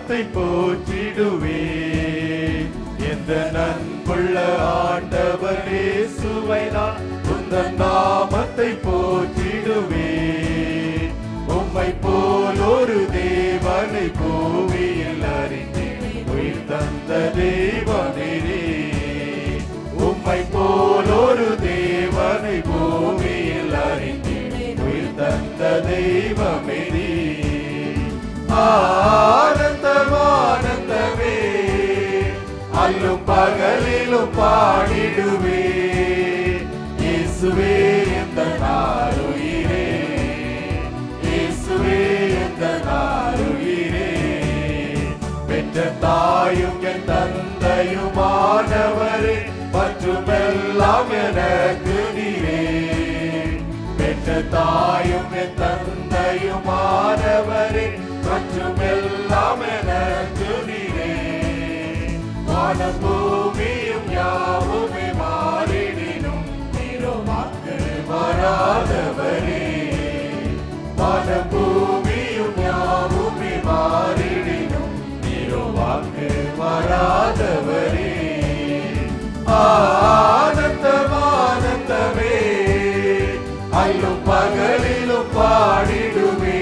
நாமத்தை போற்றிடுவேன். எந்த நன்புள்ள ஆண்டவர் இயேசுவை நான் உந்தன் நாமத்தை போற்றிடுவேன். உம்மை போல் ஒரு தேவனை பூமியில் அறிந்தேன், உயிர் தந்த தெய்வமே நீர். உம்மை போல் ஒரு தேவனை பூமியில் அறிந்தேன், உயிர் தந்த தெய்வமே நீர். ஆனந்தம் ஆனந்தமே, அல்லும் பகலிலும் பாடிடுவே. இயேசுவே எந்தன் ஆருயிரே, இயேசுவே எந்தன் ஆருயிரே. பெற்ற தாயும் என் தந்தையுமானவரே, மற்றும் எல்லாம் எனக்கு நீரே. பெற்ற தாயும் என் தந்தையுமானவரே, மற்றும் எல்லாம் எனக்கு நீரே. வானம் பூமியும் யாவுமே மாறிடினும் நீரோமாக்கு மாறாதவரே. வானம் பூமியும் யாவுமே மாறிடினும் நீரோமாக்கு மாறாதவரே. ஆனந்தம் ஆனந்தமே, அல்லும் பகலிலும் பாடிடுவே.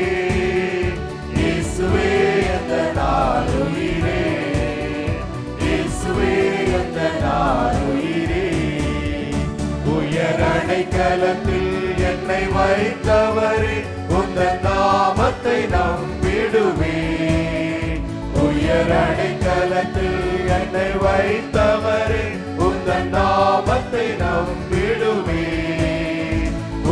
இயேசுவே எந்தன் ஆருயிரே, இயேசுவே எந்தன் ஆருயிரே. உயர் அடைக்கலத்தில் என்னை வைத்தவரே, உந்தன் நாமத்தை நம்பிடுவே. உயர் அடைக்கலத்தில் என்னை வைத்தவரே, உந்தன் நாமத்தை நம்பிடுவே.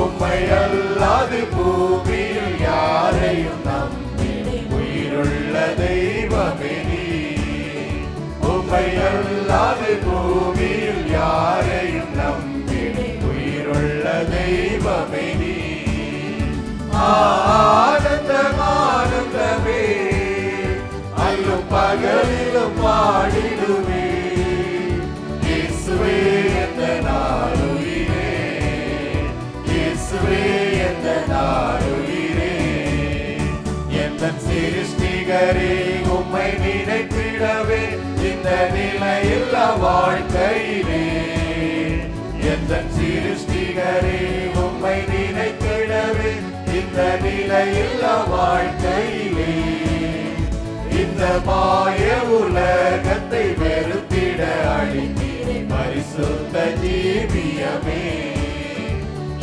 உம்மை அல்லாது பூமியில் யாரையும் நம்பி உயிருள்ள தெய்வமே நீர். உம்மை அல்லாது பூமியில் யாரையும் நம்பி உயிருள்ள தெய்வமே நீர். ஆனந்தம் ஆனந்தமே, அல்லும் பகலிலும் பாடிடுவே. இயேசுவே எந்தன் ஆருயிரே, இயேசுவே எந்தன் ஆருயிரே. எந்தன் சிருஷ்டிகரே, உம்மை நினைத்திடவே இந்த நிலையில்லா வாழ்க்கையிலே. எந்தன் சிருஷ்டிகரே, உம்மை நினைத்திடவே இந்த நிலையில்லா வாழ்க்கையிலே. இந்த மாய உலகத்தை வெறுத்திட அழித்தீரே பரிசுத்த ஜீவியமே.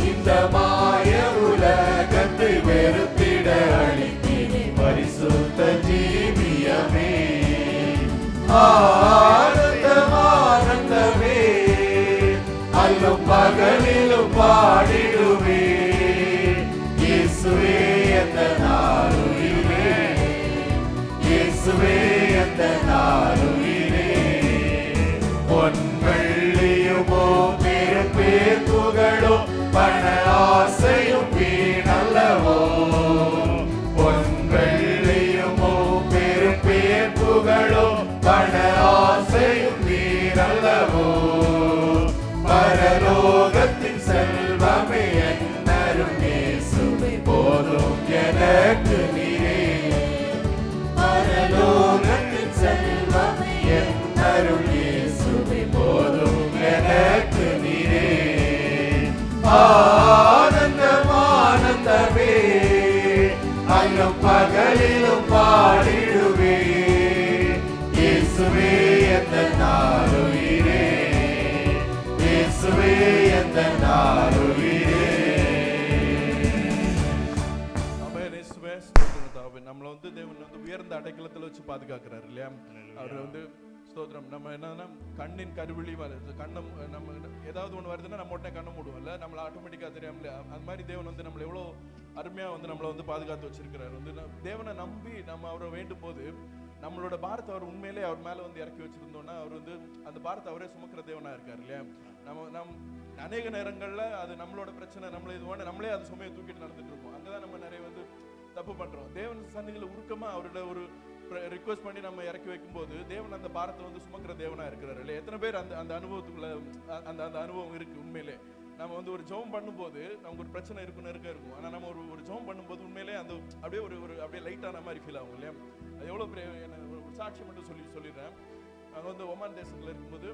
இந்த மாய உலகத்தை வெறுத்திட அழித்தீரே பரிசுத்த ஜீவியமே. ஆனந்தம் ஆனந்தமே, அல்லும் பகலிலும் பாடிடுவே. இயேசுவே எந்தன் ஆருயிரே, இயேசுவே எந்தன் ஆருயிரே. பொன் வெள்ளியுமோ பேர் புகழோ பண ஆசையும் வீணல்லவோ. பொன் வெள்ளியுமோ பேர் புகழோ பண ஆசையும் வீணல்லவோ. பரலோகத்தின் செல்வமே என்னரும் இயேசுவே போதும் எனக்கு நீரே. பரலோகத்தின் செல்வமே என்னரும் இயேசுவே போதும் எனக்கு நீரே. ஆனந்தம் ஆனந்தமே, அல்லும் பகலிலும் பாடிடுவே. இயேசுவே எந்தன் ஆருயிரே, இயேசுவே எந்தன் ஆருயிரே. நம்மளை தேவன் உயர்ந்த அடைக்கலத்தில் வச்சு பாதுகாக்கிறார் இல்லையா. அவர் ஸ்தோத்திரம். நம்ம என்னன்னா கண்ணின் கருவிழி கண்ணம் நம்ம ஏதாவது ஒன்று வருதுன்னா நம்ம உடனே கண்ணை மூடுவோம்ல, நம்மளை ஆட்டோமேட்டிக்காக தெரியாமல. அது மாதிரி தேவன் நம்மளை எவ்வளோ அருமையாக நம்மளை பாதுகாத்து வச்சிருக்கிறார். தேவனை நம்பி நம்ம அவரை வேண்டும் போது நம்மளோட பாரத்தை அவர் உண்மையிலே அவர் மேலே இறக்கி வச்சிருந்தோம்னா அவர் அந்த பாரத்தை அவரே சுமக்கிற தேவனா இருக்கார் இல்லையா. நம் அநேக நேரங்களில் அது நம்மளோட பிரச்சனை, நம்மளே அது சுமையை தூக்கிட்டு நடந்துட்டு இருப்போம். அங்கதான் நம்ம நிறைய தப்பு பண்றோம். தேவன் சன்னிதியில் உருக்கமா அவரோட ஒரு ரிக்வெஸ்ட் பண்ணி நம்ம இறக்கி வைக்கும் போது தேவன் அந்த பாரத்தை சுமக்கிற தேவனா இருக்கிறார் இல்லையா. எத்தனை பேர் அந்த அனுபவத்துக்குள்ள அந்த அனுபவம் இருக்கு உண்மையிலே. நம்ம வந்து ஒரு ஜெபம் பண்ணும்போது நமக்கு ஒரு பிரச்சனை இருக்கும் இருக்கும். ஆனால் நம்ம ஒரு ஜெபம் பண்ணும்போது உண்மையிலே அந்த அப்படியே அப்படியே லைட்டான மாதிரி ஃபீல் ஆகும் இல்லையா? அது எவ்வளோ ஒரு சாட்சி மட்டும் சொல்லிடுறேன். அங்கே வந்து ஒமான் தேசத்தில் இருக்கும்போது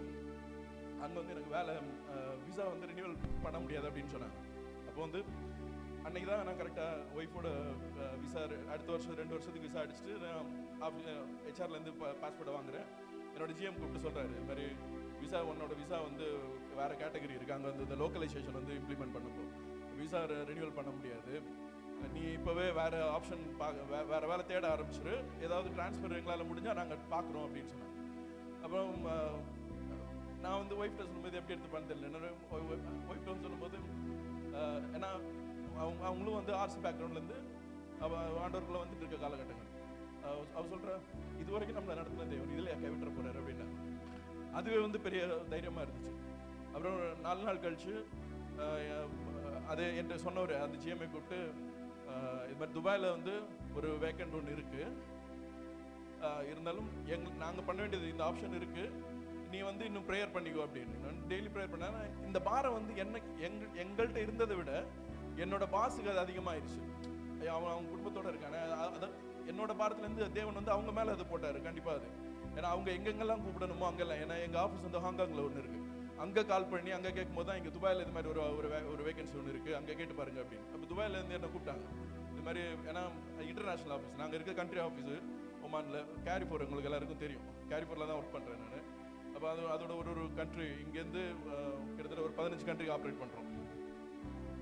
அங்கே வந்து எனக்கு வேலை விசா வந்து ரினியூவல் பண்ண முடியாது அப்படின்னு சொன்னாங்க. அப்போ வந்து அன்னைக்கு தான் நான் கரெக்டாக ஒய்ஃபோட விசா அடுத்த வருஷம் 2 வருஷத்துக்கு விசா அடிச்சுட்டு நான் ஹெச்ஆர்லேருந்து பாஸ்போர்ட்டை வாங்குறேன். என்னோட ஜிஎம் கூப்பிட்டு சொல்கிறாரு, இது மாதிரி உன்னோட விசா வந்து வேறு கேட்டகரி இருக்குது, அங்கே வந்து இந்த லோக்கலைசேஷன் வந்து இம்ப்ளிமெண்ட் பண்ணப்போ விசா ரினியூவல் பண்ண முடியாது, நீ இப்போவே வேறு ஆப்ஷன் வேறு வேலை தேட ஆரம்பிச்சிரு, ஏதாவது டிரான்ஸ்ஃபர் எங்களால் முடிஞ்சால் நாங்கள் பார்க்குறோம் அப்படின்னு சொன்னாங்க. அப்புறம் நான் வந்து ஒய்ஃப்ட்ட சொல்லும்போது எப்படி எடுத்துப்பான்னு தெரியல. என்னோட ஒய்ஃப்ட்ட சொல்லும்போது ஏன்னா அவங்களும் வந்து ஆர்சி பேக்ரவுண்ட்லேருந்து ஆண்டவர்களை வந்துட்டு இருக்க காலகட்டங்கள். அவள் சொல்கிற இது வரைக்கும் நம்மளை நடத்தின தேவன் இதில் கைவிட்டுற போகிறார் அப்படின்னா அதுவே வந்து பெரிய தைரியமாக இருந்துச்சு. அப்புறம் 4 நாள் கழிச்சு அது என்கிட்ட சொன்னவர் அந்த ஜிஎம்ஐ கூப்பிட்டு இது மாதிரி துபாயில் வந்து ஒரு வேக்கண்ட் ஒன்று இருக்குது, இருந்தாலும் நாங்கள் பண்ண வேண்டியது இந்த ஆப்ஷன் இருக்குது, நீ வந்து இன்னும் ப்ரேயர் பண்ணிக்கோ அப்படின்னு. நான் டெய்லி ப்ரேயர் பண்ணேன். இந்த பாரம் வந்து எங்கள்கிட்ட இருந்ததை விட என்னோட பாஸுக்கு அது அதிகமாகிடுச்சு. அவங்க குடும்பத்தோடு இருக்கானே, அதான் என்னோட பாரத்துலேருந்து தேவன் வந்து அவங்க மேலே அது போட்டார் கண்டிப்பாக. அது ஏன்னா அவங்க எங்கெங்கெல்லாம் கூப்பிடணுமோ அங்கெல்லாம், ஏன்னா எங்கள் ஆஃபீஸ் வந்து ஹாங்காங்கில் ஒன்று இருக்குது, அங்கே கால் பண்ணி அங்கே கேட்கும்போது தான் இங்கே துபாயில் இது மாதிரி ஒரு வேகன்சி ஒன்று இருக்குது, அங்கே கேட்டு பாருங்க அப்படின்னு. அப்போ துபாயிலேருந்து என்ன கூப்பிட்டாங்க இது மாதிரி. ஏன்னா இன்டர்நேஷ்னல் ஆஃபீஸ், நாங்கள் இருக்க கண்ட்ரி ஆஃபீஸு ஒமானில் கேரிஃபோர், உங்களுக்கு எல்லாருக்கும் தெரியும், கேரிஃபோரில் தான் ஒர்க் பண்ணுறேன் நான். அப்போ அதோட ஒரு கண்ட்ரி இங்கேருந்து கிட்டத்தட்ட ஒரு 15 கண்ட்ரிக்கு ஆப்ரேட் பண்ணுறோம்.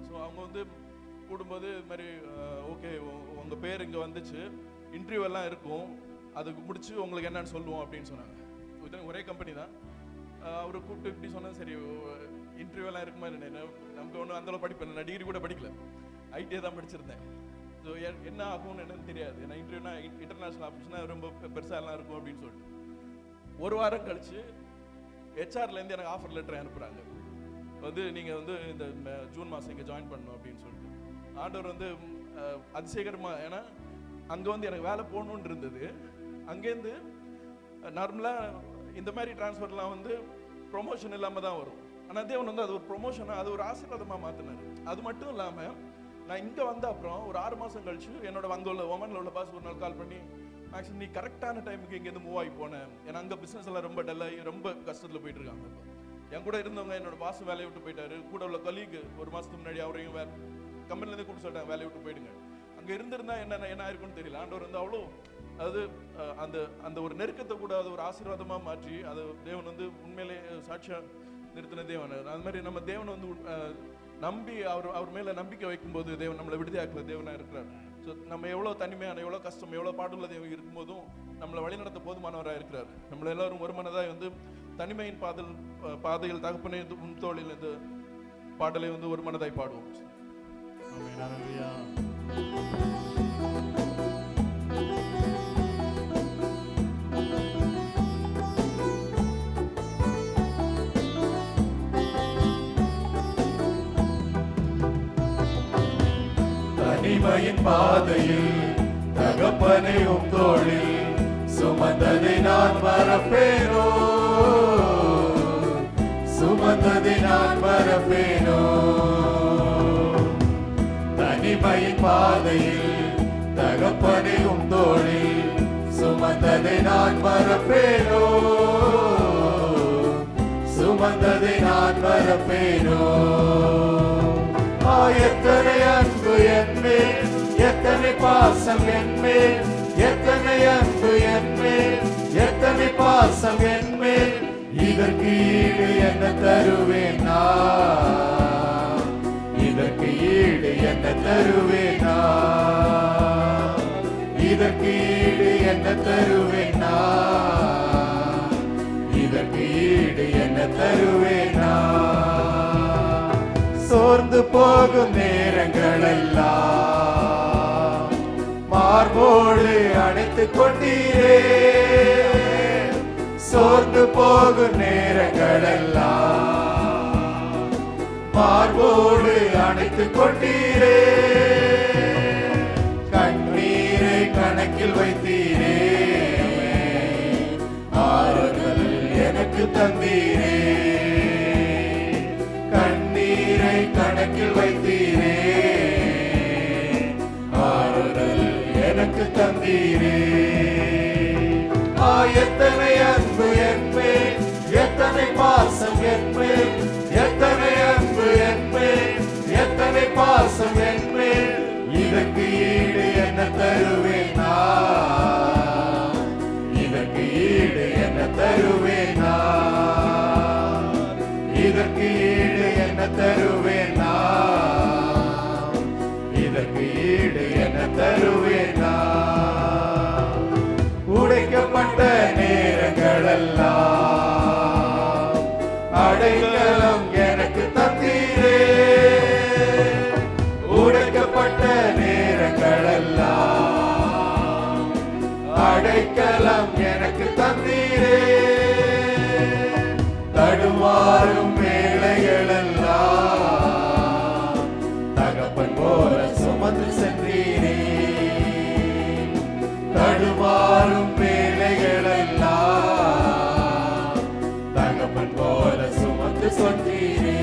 ஸோ அவங்க வந்து கூடும்போது இது மாதிரி ஓகே உங்கள் பேர் இங்கே வந்துச்சு, இன்டர்வியூ எல்லாம் இருக்கும், அதுக்கு முடிச்சு உங்களுக்கு என்னன்னு சொல்லுவோம் அப்படின்னு சொன்னாங்க. ஒரே கம்பெனி தான். அவரை கூப்பிட்டு இப்படி சொன்னால் சரி இன்டர்வியூ எல்லாம் இருக்குமா என்ன, நமக்கு ஒன்றும் அந்தளவு படிப்பேன், நான் டிகிரி கூட படிக்கல, ஐடிஐ தான் படிச்சிருந்தேன். ஸோ என்ன ஆகும்னு என்னன்னு தெரியாது, ஏன்னா இன்டர்வியூனா இன்டர்நேஷ்னல் ஆஃபீஸ்னால் ரொம்ப பெருசாக எல்லாம் இருக்கும் அப்படின்னு சொல்லிட்டு 1 வாரம் கழிச்சு ஹெச்ஆர்லேருந்து எனக்கு ஆஃபர் லெட்டர் அனுப்புகிறாங்க, வந்து நீங்கள் வந்து இந்த ஜூன் மாதம் இங்கே ஜாயின் பண்ணணும் அப்படின்னு சொல்லிட்டு. ஆண்டவர் வந்து அதிசயகரமாக, ஏன்னா அங்கே வந்து எனக்கு வேலை போகணுன்னு இருந்தது, அங்கேருந்து நார்மலாக இந்த மாதிரி டிரான்ஸ்ஃபர்லாம் வந்து ப்ரொமோஷன் இல்லாமல் தான் வரும். ஆனால் தேவன் வந்து அது ஒரு ப்ரொமோஷனாக, அது ஒரு ஆசீர்வாதமாக மாற்றினார். அது மட்டும் இல்லாமல் நான் இங்கே வந்த அப்புறம் ஒரு 6 மாதம் கழிச்சு என்னோட அங்கே ஒமனில் உள்ள பாஸ் ஒரு நாள் கால் பண்ணி, மேக்ஸிமம் நீ கரெக்டான டைமுக்கு இங்கேருந்து மூவ் ஆகி போனேன், ஏன்னா அங்கே பிஸ்னஸ் எல்லாம் ரொம்ப டல்லாகி ரொம்ப கஷ்டத்தில் போயிட்டு இருக்காங்க. என் கூட இருந்தவங்க என்னோட பாஸ் வேலையை விட்டு போயிட்டாரு, கூட உள்ள கலீக் 1 மாதத்துக்கு முன்னாடி அவரையும் கம்பெனிலேருந்து கூப்பிட்டு சொல்லிட்டாங்க வேலையை விட்டு போயிடுங்க. அங்கே இருந்திருந்தா என்ன இருக்குன்னு தெரியல. ஆண்டவர் வந்து அவ்வளோ, அதாவது அந்த ஒரு நெருக்கத்தை கூட அது ஒரு ஆசீர்வாதமாக மாற்றி அது தேவன் வந்து உண்மையிலே சாட்சியாக நிறுத்தின தேவன். அது மாதிரி நம்ம தேவனை வந்து நம்பி அவர் மேலே நம்பிக்கை வைக்கும்போது தேவன் நம்மளை விடுதலையாக்குற தேவனாக இருக்கிறார். ஸோ நம்ம எவ்வளோ தனிமையான, எவ்வளோ கஷ்டம், எவ்வளோ பாடுள்ள தேவன் இருக்கும்போதும் நம்மளை வழிநடத்த போதுமானவராக இருக்கிறார். நம்மளை எல்லாரும் ஒரு மனதாக வந்து தனிமையின் பாதையில் தகப்பனே உன் தோளில் இந்த பாடலை வந்து ஒரு மனதாய் பாடுவோம். தனிமையின் பாதையில் தகப்பனை உம் தோளில் சுமந்ததை நான் மறப்பேனோ, சுமந்ததை நான் மறப்பேனோ. தனிமையின் பாதையில் தகப்பனை உம் தோளில் சுமந்ததை நான் மறப்பேனோ, சுமந்ததை நான் மறப்பேனோ. எத்தனை அன்பு என்மேல், எத்தனை பாசம் என்மேல், எத்தனை அன்பு என்மேல், எத்தனை பாசம் என்மேல், இதற்கு ஈடு என்ன தருவேன் நான், இதற்கு ஈடு என்ன தருவேன் நான், இதற்கு ஈடு என்ன தருவேன் நான், இதற்கு ஈடு என்ன தருவேன் நான். சோர்ந்து போகும் நேரங்கள் எல்லாம் மார்போடு அணைத்துக் கொண்டீரே, சோர்ந்து போகும் நேரங்கள் எல்லாம் மார்போடு அணைத்துக் கொண்டீரே. கண்ணீரை கணக்கில் வைத்தீரே, ஆறுதல் எனக்கு தந்தீரே, கண்ணீரை கணக்கில் வைத்தீரே, ஆறுதல் எனக்கு தந்தீரே. எத்தனை அன்பு என்மேல், எத்தனை பாசம் என்மேல், எத்தனை அன்பு என்மேல், எத்தனை பாசம் என்மேல். இதற்கு ஈடு என்ன தருவேன் நான், இதற்கு ஈடு என்ன தருவேன் நான், இதற்கு ஈடு என்ன தருவேன் நான், இதற்கு ஈடு என்ன தருவேன் நான். உடைக்கப்பட்ட நேரங்களெல்லாம் அடைக்கலம் எனக்கு தந்தீரே, உடைக்கப்பட்ட நேரங்களெல்லாம் அடைக்கலம் எனக்கு தந்தீரே. தடுமாறும் வேளைகளெல்லாம் தகப்பன் போல சுமந்து சென்றீரே, தடுமாறும் வேளைகளெல்லாம் தகப்பன் போல சுமந்து சொன்னீரே.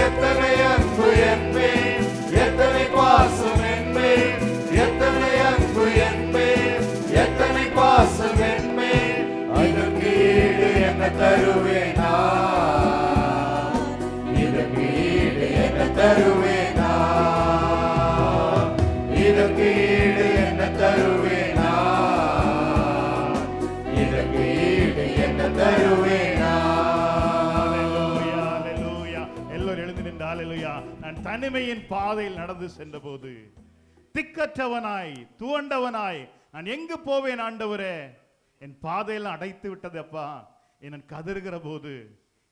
எத்தனை அன்பு என்மேல், எத்தனை பாசம் என்மேல், எத்தனை அன்பு என்மேல், எத்தனை பாசம் என்மேல். இதற்கு ஈடு என்ன தருவேனா, இதற்கு ஈடு என்ன தருவேனா, இதற்கு ஈடு என்ன தருவேனா, இதற்கு ஈடு என்ன தருவேனா. எல்லோரும் எழுந்து நின்று ஹல்லேலூயா. நான் தனிமையின் பாதையில் நடந்து சென்ற போது திக்கற்றவனாய் துவண்டவனாய் நான் எங்கு போவேன் ஆண்டவரே, என் பாதையெல்லாம் அடைத்து விட்டது அப்பா. நான் கதறுகிற போது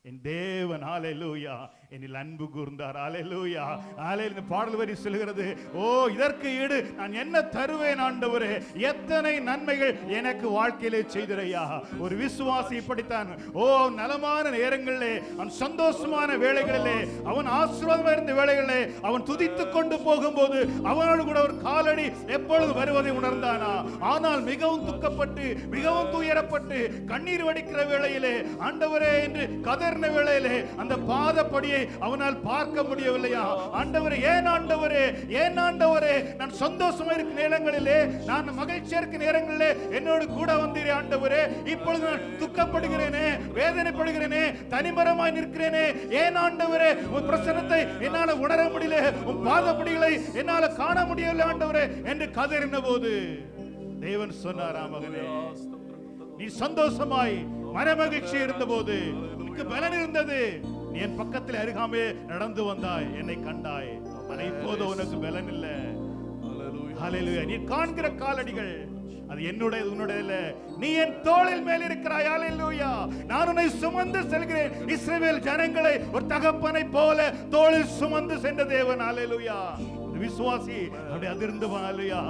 என் தேவன் ஹல்லேலூயா என்னில் அன்பு கூர்ந்தார். ஹல்லேலூயா ஹல்லேலூயா. இந்த பாடல் வரி சொல்கிறது, ஓ இதற்கு ஈடு நான் என்ன தருவேன் ஆண்டவரே, எத்தனை நன்மைகள் எனக்கு வாழ்க்கையிலே செய்திரையா. ஒரு விசுவாசி இப்படித்தான். ஓ நலமான நேரங்களிலே, அவன் சந்தோஷமான வேளைகளிலே, அவன் ஆசீர்வாதமாக இருந்த வேளைகளிலே அவன் துதித்துக் கொண்டு போகும்போது அவனோடு கூட ஒரு காலடி எப்பொழுது வருவதை உணர்ந்தானா. ஆனால் மிகவும் துக்கப்பட்டு மிகவும் துயரப்பட்டு கண்ணீர் வடிக்கிற வேளையிலே, ஆண்டவரே என்று கதறின வேளையிலே அந்த பாதப்படியை அவனால் பார்க்க முடியவில்லையா. ஆண்டவரே ஏன் ஆண்டவரே, ஏன் ஆண்டவரே, நான் சந்தோஷமா இருக்கிற நேரங்களிலே, நான் மகிழ்ச்சியா இருக்கிற நேரங்களிலே என்னோடு கூட வந்தீரே ஆண்டவரே. இப்பொழுது நான் துக்கப்படுகிறேனே, வேதனைப்படுகிறேனே, தனிமரமாய் நிற்கிறேனே, ஏன் ஆண்டவரே உன் பிரசன்னத்தை என்னால உணர முடியல, உன் பாதப்படிகளை என்னால காண முடியவில்லை ஆண்டவரே என்று கதறின போது தேவன் சொன்னாரா, மகனே நீ சந்தோஷமாய் மனமகிழ்ச்சி இருந்த போது உனக்கு பலன் இருந்தது, நீ என் பக்கத்தில் அருகாமே நடந்து வந்தாய், என்னை கண்டாய். ஆனா இப்போது உனக்கு பலன் இல்லை. ஹல்லேலூயா. நீ காண்கிற காலடிகள் அது என்னுடைய உன்னுடைய இல்ல, நீ என் தோளில் மேல் இருக்கிறாய். ஹல்லேலூயா. நான் உன்னை சுமந்து செல்கிறேன். இஸ்ரவேல் ஜனங்களை ஒரு தகப்பனை போல தோளில் சுமந்து சென்ற தேவன். ஹல்லேலூயா. விசுவாசி அப்படி அதிர்ந்து ஹல்லேலூயா.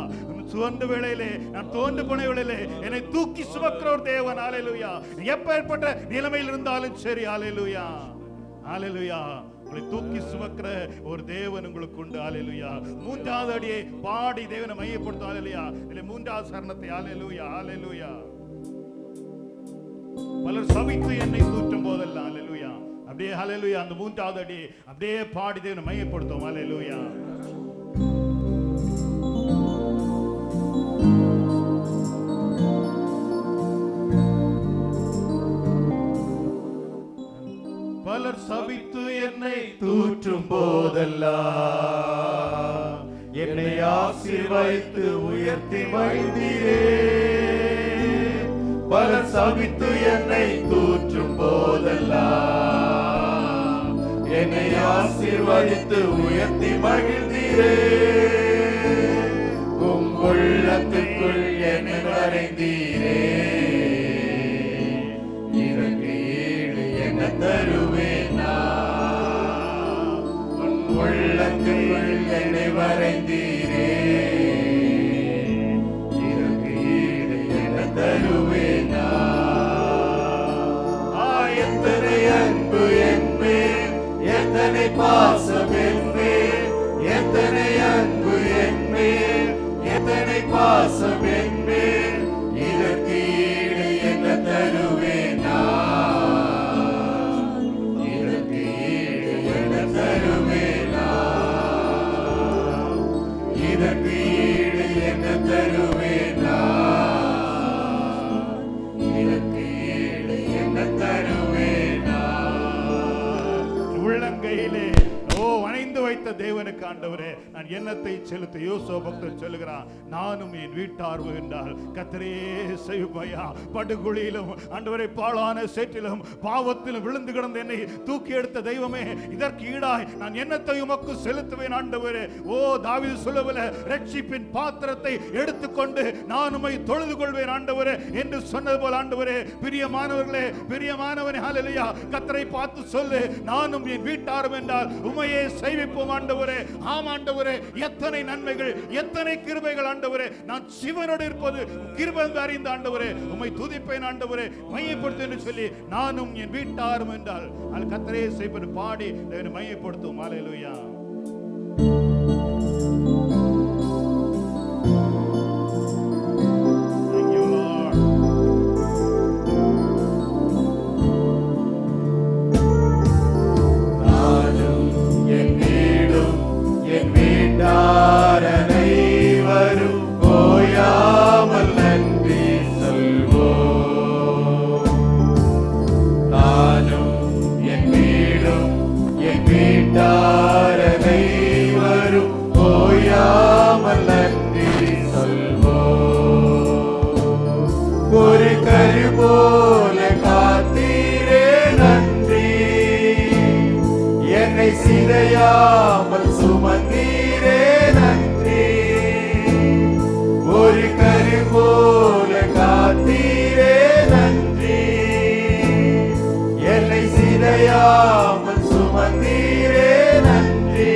சுவந்த வேளையிலே, நான் தோன்று போன வேளையிலே என்னை தூக்கி சுமக்கிற ஒரு தேவன். ஹல்லேலூயா. எப்பேற்பட்ட நிலைமையில் இருந்தாலும் சரி, ஹல்லேலூயா ஹல்லேலூயா, உங்களை தூக்கி சுமக்கிற ஒரு தேவன் உங்களுக்கு உண்டு. ஹல்லேலூயா. மூன்றாவது அடியை பாடி தேவனை மையப்படுத்தும். ஹல்லேலூயா. இல்லை மூன்றாவது சரணத்தை. ஹல்லேலூயா ஹல்லேலூயா. பலர் சபித்து என்னை தூற்றும் போதெல்லாம் ஹல்லேலூயா அப்படியே ஹல்லேலூயா அந்த மூன்றாவது அடி அப்படியே பாடி தேவனை மையப்படுத்தும். ஹல்லேலூயா. பலர் சபித்து என்னை தூற்றும் போதெல்லாம் என்னை ஆசீர்வதித்து உயர்த்தி மகிழ்ந்தீரே. பலர் சபித்து என்னை தூற்றும் போதெல்லாம் என்னை ஆசீர்வதித்து உயர்த்தி மகிழ்ந்தீரே. உம் உள்ளத்துக்குள் என்னை வரைந்தீரே. இதற்கு ஈடு என்ன தருவேனா, உன் உள்ளத்துக்குள் என்னை வரைந்தீரே. இதற்கு ஈடு என்ன தருவேனா. எத்தனை அன்பு என்மேல், எத்தனை பாசம் என்மேல், எத்தனை அன்பு என்மேல், எத்தனை பாசம் என்மேல். இதற்கு ஈடு என்ன தருவேனா, இதற்கு ஈடு வைத்த தேவனுக்கு ஆண்டவரே நான் எண்ணத்தை செலுத்த யோசோ பக்தன் சொல்லுகிறான், நானும் என் வீட்டார் என்றால் கர்த்தரே செய்வையா. படுகுழியிலும் ஆண்டவரை பாழான சேற்றிலும் பாவத்திலும் விழுந்து கிடந்த என்னை தூக்கி எடுத்த தெய்வமே, இதற்கு ஈடாய் நான் எண்ணத்தை உமக்கு செலுத்துவேன் ஆண்டவரே. ஓ தாவீது சொல்லவில்லை, ரட்சிப்பின் பாத்திரத்தை எடுத்துக்கொண்டு நான் உம்மை தொழுது கொள்வேன் ஆண்டவரே என்று சொன்னது போல ஆண்டவரே, பிரியமானவர்களே, பிரியமானவனே, ஹல்லேலூயா, கர்த்தரை பார்த்து சொல்லு, நானும் என் வீட்டாரும் என்றால் உம்மையே சேவிப்போம் ஆண்டவரே. ஆம் ஆண்டவரே, எத்தனை நன்மைகள், எத்தனை கிருபைகள் ஆண்டவரே. நான் சிவனோடு இருப்பது கிருபை அறிந்த ஆண்டவரே, உம்மை துதிப்பேன் ஆண்டவரே, மையப்படுத்து என்று சொல்லி நானும் என் வீட்டாரும் என்றால் அது கர்த்தரே செய்வது பாடி தேவனை மையப்படுத்தும். ஹல்லேலூயா. ஒரு கரு போல காத்தீரே நன்றி, என்னை சிதையாமல் சுமந்தீரே நன்றி. ஒரு கரு போல காத்தீரே நன்றி, என்னை சிதையாமல் சுமந்தீரே நன்றி.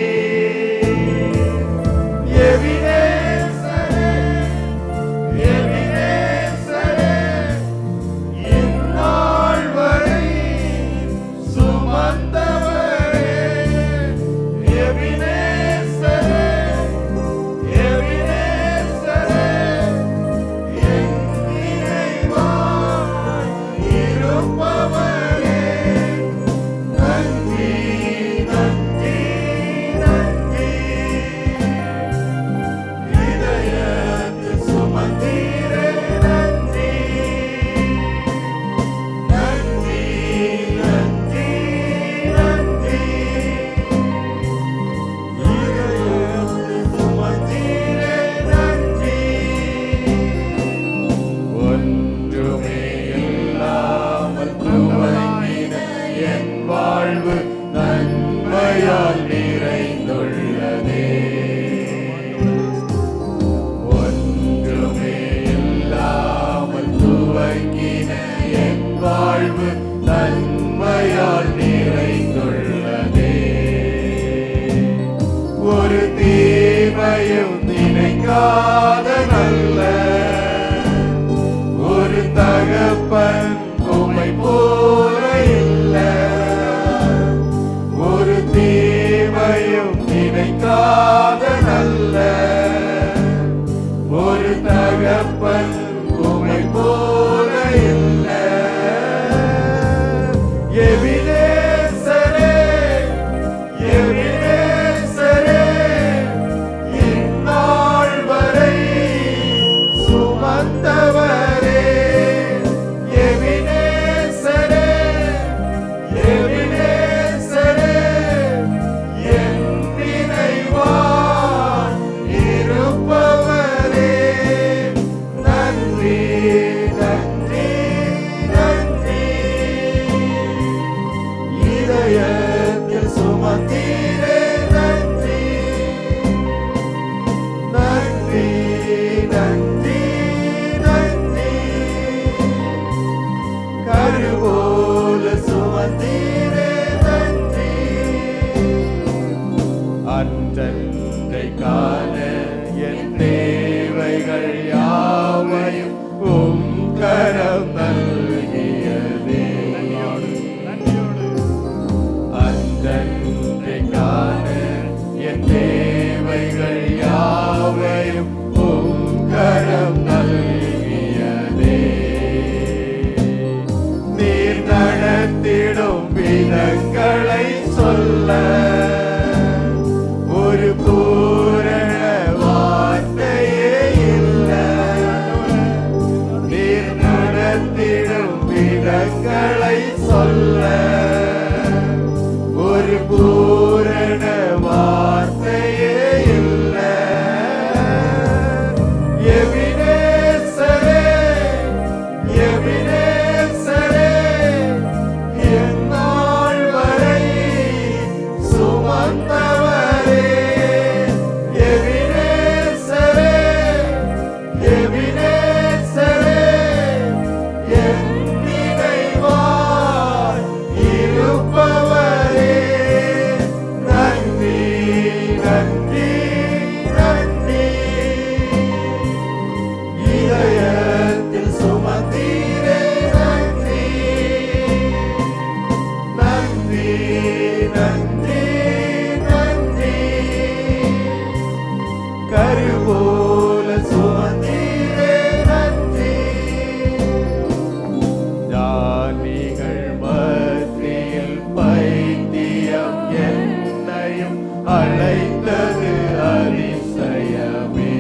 நினைக்காத நல்ல ஒரு தகப்பன் உம்மை போல இல்ல, ஒரு தீமை நன்றி நன்றி கருபோல சுமந்தீரே நன்றி ஞானிகள் மத்தியில் பைத்தியம் என்னையும் அழைத்தது அதிசயமே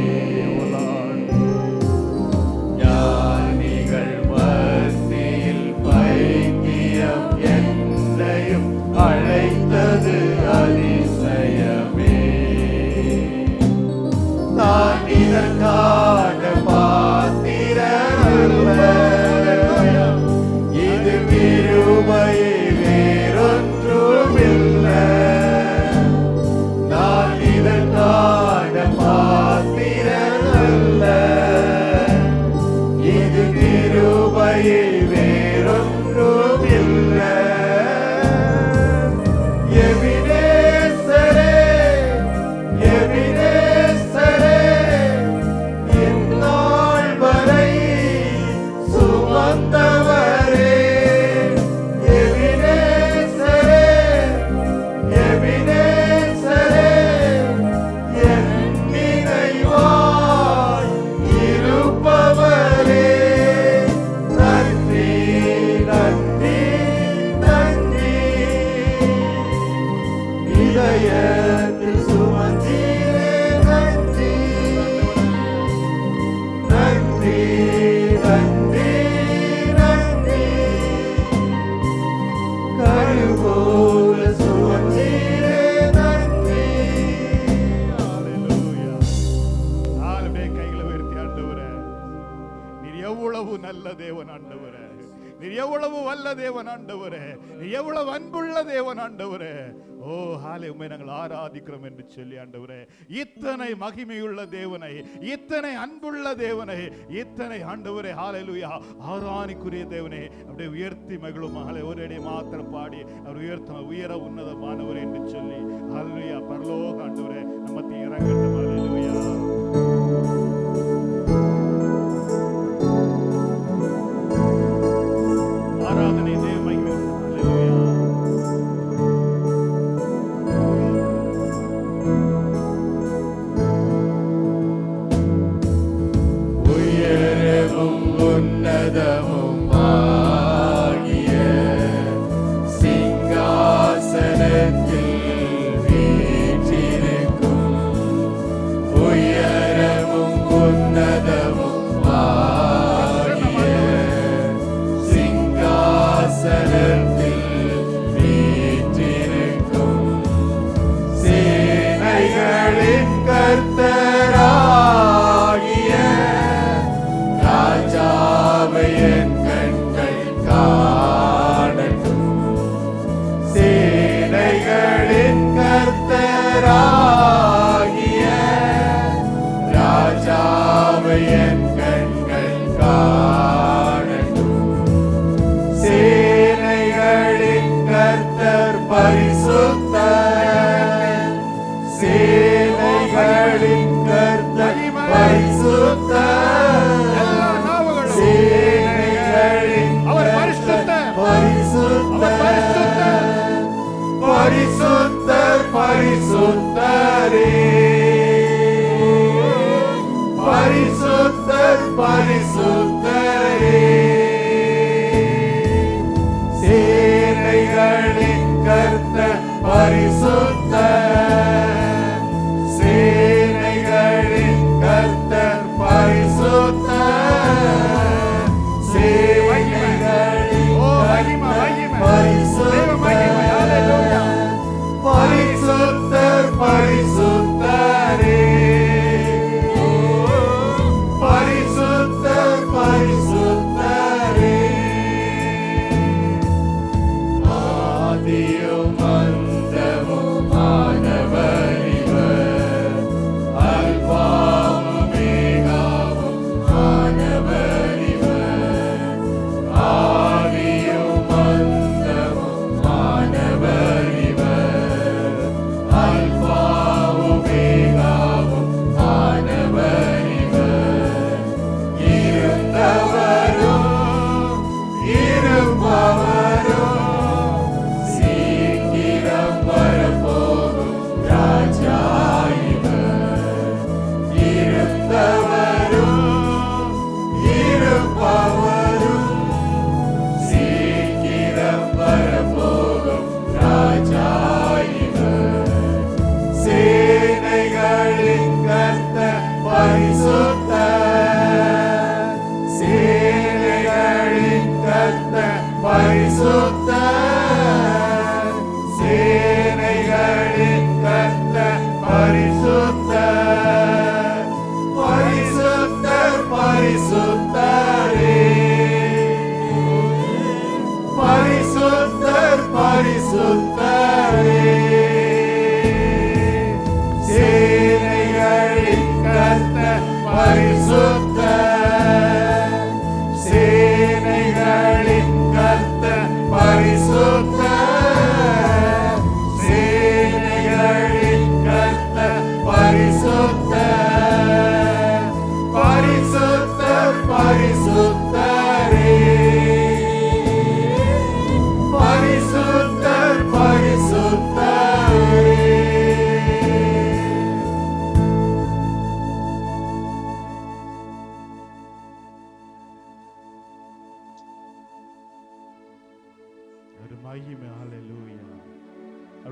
ஞானிகள் மத்தியில் பைத்தியம் என்னையும் அழைத்தது அதிசயமே நான் இதற்கான பாத்திரமல்ல இது விருமையை வேறொன்றுமில்லை நான் இதற்கான பாத்திரமல்ல இது விருமையை வேறொன்றுமில்லை எபினேசரே எபினேசரே இந்நாள் வரை சுமந்தவரே எபினேசரே எபினேசரே என் நினைவாய் இருப்பவரே நன்றி நன்றி நன்றி இதயத்தில் சுமந்தீரே நன்றி நன்றி நன்றி நன்றி கருபோல சுமந்தீரே நன்றி ஹalleluya நாலுடைய கைகளை உயர்த்தி ஆண்டவரே நீர் எவ்வளவு நல்ல தேவன் ஆண்டவரே நீர் எவ்வளவு வல்ல தேவன் ஆண்டவரே நீர் எவ்வளவு அன்புள்ள தேவன் ஆண்டவரே ஓ ஹாலே உம்மை நாங்கள் ஆராதிக்கிறோம் என்று சொல்லி ஆண்டவரே இத்தனை மகிமையுள்ள தேவனை இத்தனை அன்புள்ள தேவனை இத்தனை ஆண்டவரே ஹalleluya ஆராதனைக்குரிய தேவனை அப்படியே உயர்த்தி மகிழும் ஹாலே ஒரே மாத்திரம் பாடி அவர் உயர உன்னதமானவர் என்று சொல்லி ஹalleluya பரலோக ஆண்டவரே நமக்கு இறங்கட்டும் ஹalleluya ஆராதனை தேவ மகிமை ஹalleluya உயரமும் உன்னதமும் ஆகிய சிங்காசனத்தில் வீற்றிருக்கும் உயரமும் உன்னதமும் ஆகிய சிங்காசனத்தில் வீற்றிருக்கும் சேனைகளின் கர்த்தராகிய ராஜாவை என் கண்கள் காணட்டும் சேனைகளின் கர்த்தராகிய ராஜாவை என் கண்கள் காணட்டும் சேனைகளின் கர்த்தர் பரிசுத்தர் சேனைகளின் கர்த்தர் பரிசுத்தர் சேனைகளின் அவர் கர்த்தர் பரிசுத்தர் பரிசுத்தர் பரிசுத்தரே பரிசுத்தர் பரிசுத்தரே சேனைகளின் கர்த்தர் பரிசுத்தர் சேனைகளின் கர்த்தர் பரிசுத்தர் சேனைகளின் பரிசுத்தர் பரிசுத்தர்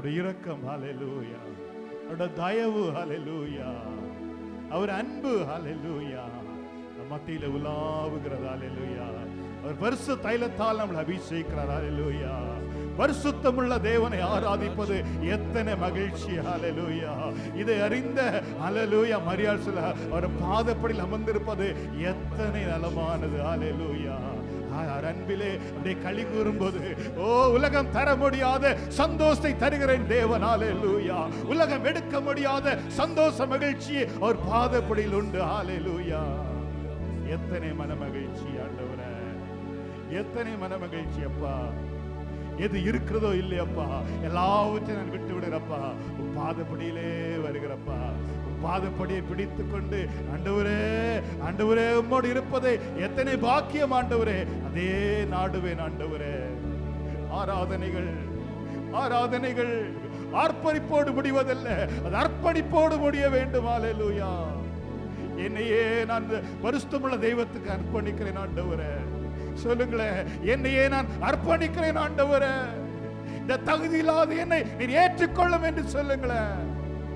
அவருடைய இரக்கம் ஹalleluya, அவருடைய தயவு ஹalleluya, அவர் அன்பு ஹalleluya நம் மத்தியில உலாவுகிறது ஹalleluya. அவர் பரிசுத்த தைலத்தால் நம்மை அபிஷேகிக்கிறார் ஹalleluya. பரிசுத்தமுள்ள தேவனை ஆராதிப்பது எத்தனை மகிழ்ச்சி ஹalleluya. இதை அறிந்த ஹalleluya மரியாள் சொல்ல அவர் பாதப்படியில் அமர்ந்திருப்பது எத்தனை நலமானது ஹalleluya. அன்பிலே அப்படியே களி கூறும்போது, ஓ உலகம் தர முடியாத சந்தோஷத்தை தருகிறேன் தேவன் ஹalleluya. உலகம் எடுக்க முடியாத சந்தோஷ மகிழ்ச்சி அவர் பாதப்படியில் உண்டு ஹalleluya. எத்தனை மன மகிழ்ச்சி ஆண்டவரே, எத்தனை மன மகிழ்ச்சி அப்பா. எது இருக்கிறதோ இல்லையப்பா, எல்லாவற்றையும் நான் விட்டு விடுறப்பா, உன் பாதப்படியிலே வருகிறப்பா. பாதப்படியை பிடித்து கொண்டு ஆண்டவரே ஆண்டவரே உம்மோடு இருப்பதை எத்தனை பாக்கியம் ஆண்டவரே, அதே நாடுவேன் ஆண்டவரே. ஆராதனைகள் ஆராதனைகள் ஆர்ப்பரிப்போடு முடிவதல்ல, அது அர்ப்பணிப்போடு முடிய வேண்டும் ஹalleluya. என்னையே நான் பரிசுத்தமுள்ள தெய்வத்துக்கு அர்ப்பணிக்கிறேன் ஆண்டவரே. சொல்லுங்களேன், என்னையே நான் அர்ப்பணிக்கிறேன் ஆண்டவரே. இந்த தகுதி இல்லாத என்னை நீர் ஏற்றுக்கொள்ளும் என்று சொல்லுங்களேன்.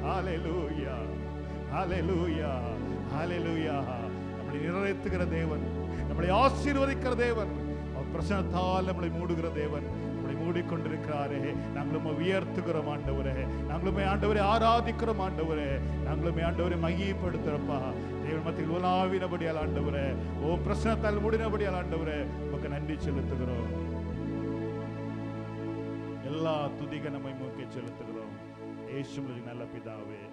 ஹalleluya, ஹalleluya, ஹalleluya. நம்மளை நிறைவேற்றுகிற தேவன், நம்மளை ஆசீர்வதிக்கிற தேவன், அவர் பிரசன்னத்தால் நம்மளை மூடுகிற தேவன், நம்மளை மூடிக்கொண்டிருக்கிறாரே. நாங்களும் உயர்த்துகிறோம் ஆண்டவரே, நாங்களுமே ஆண்டவரை ஆராதிக்கிறோம் ஆண்டவரே, நாங்களுமே ஆண்டவரை மகிமைப்படுத்துறப்பா. தேவன் மத்தியில் உலாவினபடியால் ஆண்டவரே, ஓ பிரசன்னத்தால் மூடினபடியால் ஆண்டவரே உமக்கு நன்றி செலுத்துகிறோம். எல்லா துதிக நம்மை மூக்கி செலுத்துகிறோம். இயேசுவின் நல்ல பிதாவே.